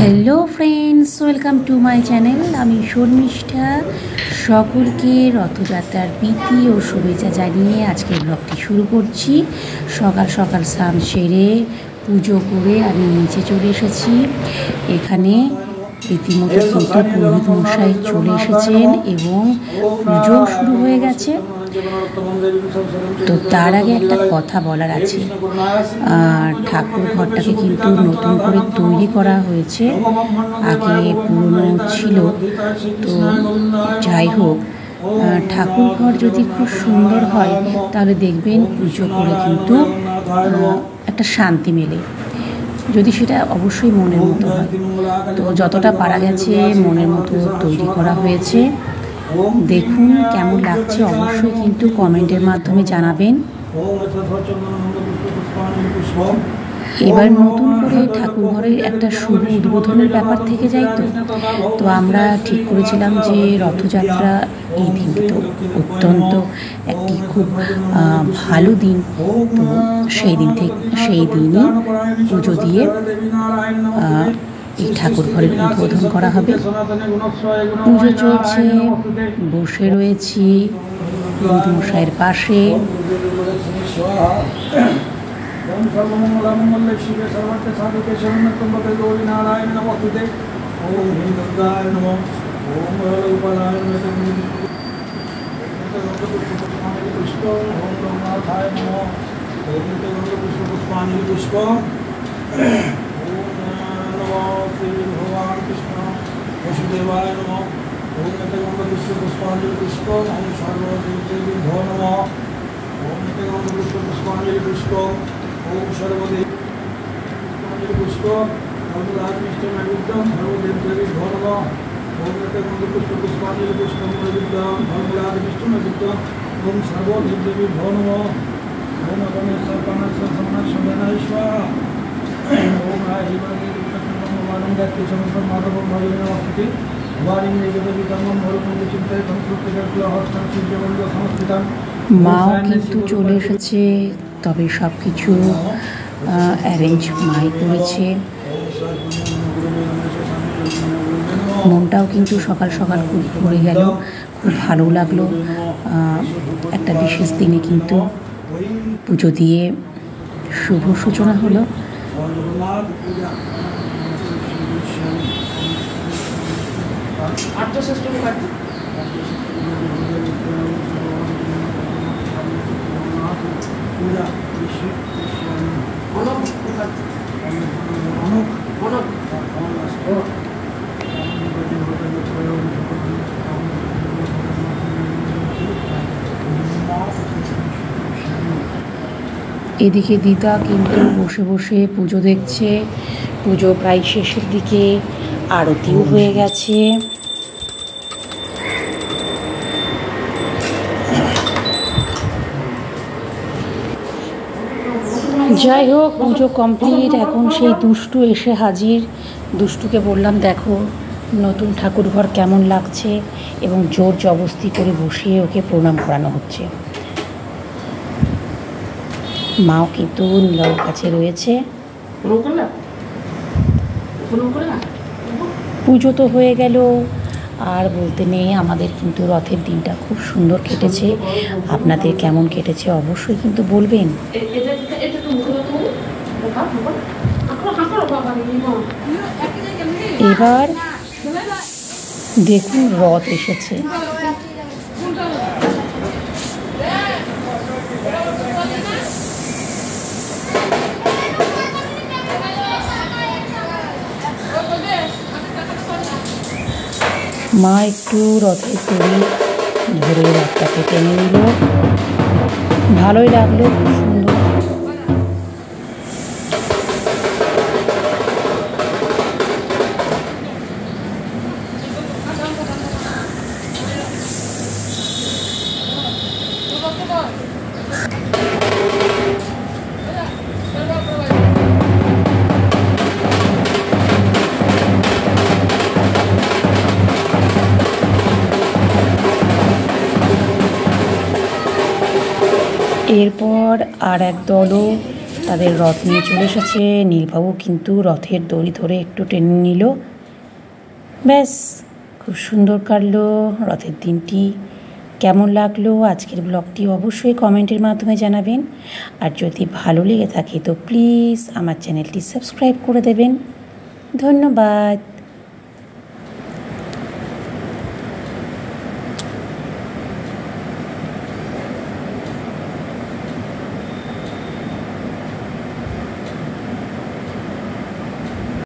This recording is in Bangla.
Hello friends, welcome to my channel. আমি শর্মিষ্ঠা। সকলকে রথযাত্রার প্রীতি ও শুভেচ্ছা জানিয়ে আজকের ব্লগটি শুরু করছি। সকাল সকাল স্নান সেরে পুজো করে আমি নিচে চলে এসেছি। এখানে রীতিমতো কিন্তু পুরোহিত মশাই চলে এসেছেন এবং পুজো শুরু হয়ে গেছে। তো তার আগে একটা কথা বলার আছে। ঠাকুর ঘরটাকে কিন্তু নতুন করে তৈরি করা হয়েছে, আগে পুরনো ছিল। তো যাই হোক, ঠাকুর ঘর যদি খুব সুন্দর হয় তাহলে দেখবেন পুজো করে কিন্তু একটা শান্তি মেলে, যদি সেটা অবশ্যই মনের মতো হয়। তো যতটা পারা গেছে মনের মতো তৈরি করা হয়েছে। দেখুন কেমন লাগছে, অবশ্যই কিন্তু কমেন্টের মাধ্যমে জানাবেন। এবার নতুন করে ঠাকুর ঘরের একটা শুভ উদ্বোধনের ব্যাপার থেকে যায়। তো আমরা ঠিক করেছিলাম যে রথযাত্রা এই দিনটি তো অত্যন্ত একটি খুব ভালো দিন। তো সেই দিনই পুজো দিয়ে এই ঠাকুর ঘরের উদ্বোধন করা হবে। পুজো চলছে, বসে রয়েছি পুরোহিত মশাইয়ের পাশে। ओम सर्वमंगलमंगले शिवे सर्वत्र साधुके शरणत्वंबके गौरी नारायण नमोस्तुते। ओम ह्रीं दुर्गाय नमः। ओम रूपाय नमः। पुष्प ओम लोकनाथाय नमः। ओम पुष्पाणि पुष्प। ओम नमो श्री भगवान कृष्ण वसुदेवाय नमः। ओम पुष्पाणि पुष्प। ओम सर्वदेवी भो नमः। ओम पुष्पाणि पुष्प। ओम सर्वदेव पुष्प राजमिष्ट नैवेद्यम सर्वदेवी भो नमः। ओम पुष्पाणि पुष्प नैवेद्यम राजमिष्ट नैवेद्यम ओम सर्वदेवी भो नमः। ओम गणेशाय समनाय स्वाहा। ओम आहिमानंदत्ते समस्त माधव भजने नमस्ते। वारिं निजगतितमं भरपुर चिंताय संस्कृतिकल हस्तं सूर्यवंद संस्कृतं। মাও কিন্তু চলে এসেছে, তবে সব কিছু অ্যারেঞ্জ মাই করেছে। মনটাও কিন্তু সকাল সকাল খুব ভরে গেল, খুব ভালো লাগলো। একটা বিশেষ দিনে কিন্তু পুজো দিয়ে শুভ সূচনা হলো। এদিকে দিদা কিন্তু বসে বসে পুজো দেখছে। পুজো প্রায় শেষের দিকে, আরতিও হয়ে গেছে। যাই হোক, পুজো কমপ্লিট। এখন সেই দুষ্টু এসে হাজির। দুষ্টুকে বললাম দেখো নতুন ঠাকুর ঘর কেমন লাগছে, এবং জোর জবস্তি করে বসিয়ে ওকে প্রণাম করানো হচ্ছে। মাও কিন্তু নীলার কাছে রয়েছে। পুজো তো হয়ে গেল, আর বলতে নেই। আমাদের কিন্তু রথের দিনটা খুব সুন্দর কেটেছে। আপনাদের কেমন কেটেছে অবশ্যই কিন্তু বলবেন। এবার দেখুন রথ এসেছে। মা একটু রথের দড়ি ধরে রথটাকে টেনে নিল। ভালোই লাগলো, খুব সুন্দর। এরপর আর এক দলও তাদের রথ নিয়ে চলে এসেছে। নীলবাবু কিন্তু রথের দড়ি ধরে একটু টেনে নিল। ব্যাস, খুব সুন্দর কাটলো রথের দিনটি। কেমন লাগলো আজকের ব্লগটি অবশ্যই কমেন্টের মাধ্যমে জানাবেন। আর যদি ভালো লেগে থাকে তো প্লিজ আমার চ্যানেলটি সাবস্ক্রাইব করে দেবেন। ধন্যবাদ।